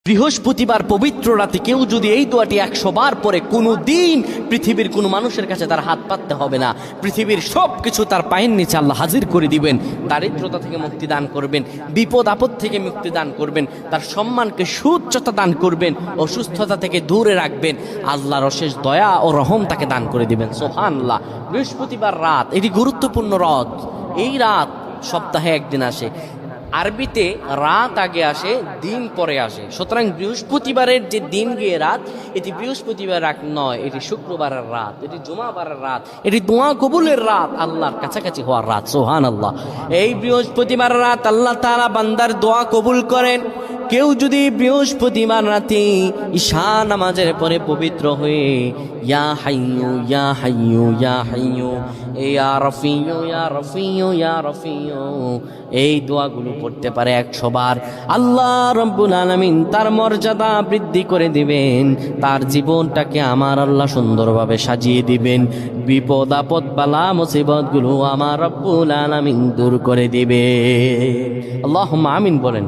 বৃহস্পতিবার পবিত্র রাতে কেউ যদি এই দোয়াটি 100 বার পরে কোনো দিন পৃথিবীর কোনো মানুষের কাছে তার হাত পাততে হবে না। পৃথিবীর সব কিছু তার পায়ের নিচে আল্লাহ হাজির করে দিবেন। দারিদ্রতা থেকে মুক্তি দান করবেন, বিপদ আপদ থেকে মুক্তি দান করবেন, তার সম্মানকে সুউচ্চতা দান করবেন, অসুস্থতা থেকে দূরে রাখবেন। আল্লাহর অশেষ দয়া ও রহম তাকে দান করে দিবেন। সুবহানাল্লাহ। বৃহস্পতিবার রাত এটি গুরুত্বপূর্ণ রাত। এই রাত সপ্তাহে একদিন আসে। আরবিতে রাত আগে আসে, দিন পরে আসে। সুতরাং বৃহস্পতিবারের যে দিন গিয়ে রাত, এটি বৃহস্পতিবার রাত নয়, এটি শুক্রবারের রাত, এটি জুমাবারের রাত, এটি দোয়া কবুলের রাত, আল্লাহর কাছাকাছি হওয়ার রাত। সুবহানাল্লাহ। এই বৃহস্পতিবার রাত আল্লাহ তাআলা বান্দার দোয়া কবুল করেন। কেউ যদি বৃহস্পতিবার রাতে ঈশা নামাজের পরে পবিত্র হয়ে ইয়া হাইয়ু ইয়া হাইয়ু ইয়া হাইয়ু ইয়া রফিয়ু ইয়া রফিয়ু ইয়া রফিয়ু এই দোয়াগুলো পড়তে পারে 100 বার, আল্লাহ রব্বুল আলামিন তার মর্যাদা বৃদ্ধি করে দিবেন। তার জীবনটাকে আমার আল্লাহ সুন্দরভাবে সাজিয়ে দিবেন। বিপদ আপদ বালা মুসিবতগুলো আমার রব্বুল আলামিন দূর করে দিবেন। আল্লাহুম্মা আমিন বলেন।